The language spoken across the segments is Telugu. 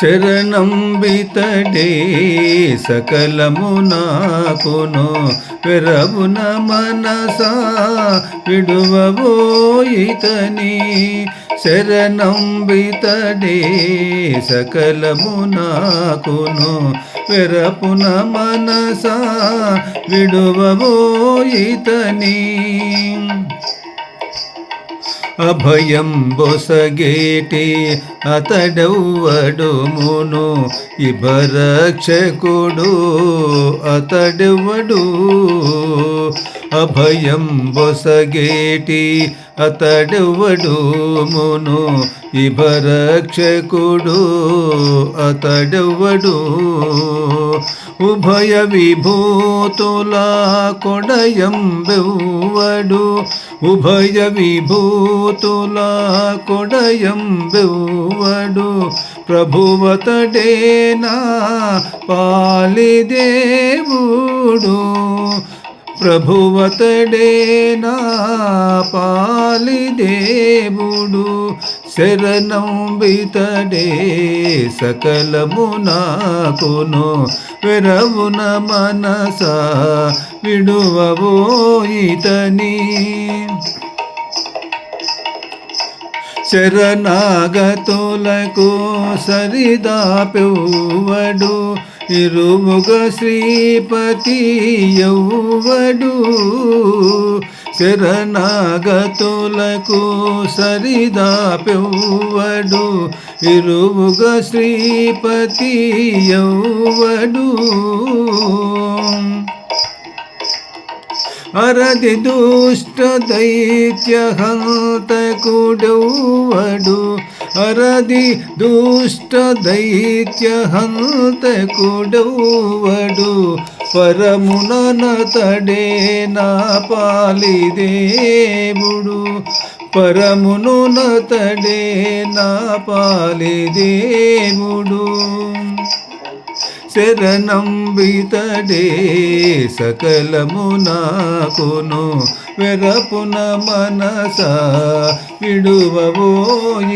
శరణంబితడే సకలము నాకును వెరవున మనసా విడువబోయితని శరణంబితడే సకలము నాకును వెరపున మనసా విడువబోయితని అభయం బొసగేటి అతడెవ్వడుమును ఇభరక్షకుడు అతడెవ్వడు అభయం బొసగేటి అతడెవ్వడుమును ఇభరక్షకుడు అతడెవ్వడు ఉభయ విభూతుల కొడయంబెవ్వడు ఉభయ విభూతుల కొడయంబెవ్వడు ప్రభువతడేనా పాలిదేవుడు ప్రభువతడేనా పాలిదేవుడు శరణంబితడే సకలము నాకును వెరవున మనసా విడువబోయితని శరణాగతులకు సరిదాపెవ్వడు ఇరుముగ శ్రీపతి యౌవడు శరణాగతులకు సరిదాపెవ్వడు ఇరుముగ శ్రీపతి యౌవడు అరది దుష్ట దైత్య హంతకుడెవ్వడు అరది దుష్ట దైత్య హంతకుడెవ్వడు పరమునతడే నా పాలిదేవుడు పరమునునతడే నా పాలిదేవుడు శరణంబితడే సకలము నాకును వెరపున మనసా విడువబోయితని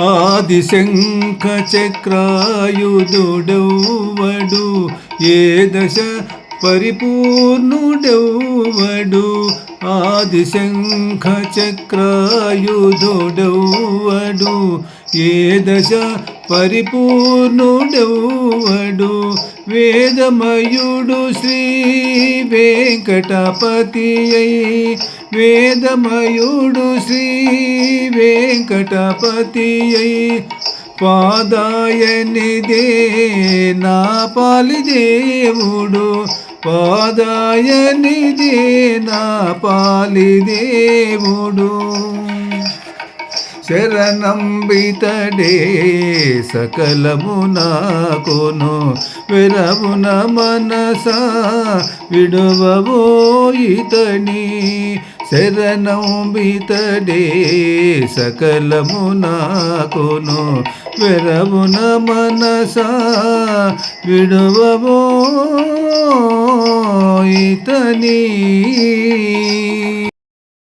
ఆదిశంఖ చక్రాయుధుడెవ్వడు ఏ దశ పరిపూర్ణుడెవ్వడు ఆదిశంఖ చక్రాయుధుడెవ్వడు ఏ దశ పరిపూర్ణుడెవ్వడు వేదమయుడు శ్రీ వెంకటపతి వేదమయుడు శ్రీ వెంకటపతి పాదాయనిదే నా పాలిదేవుడు పాదాయనిదే నా పాలిదేవుడు శరణంబితడే సకలము నాకును వెరవున మనసా విడువబోయితని శరణంబితడే సకలము నాకును వెరవున మనసా విడువబోయితని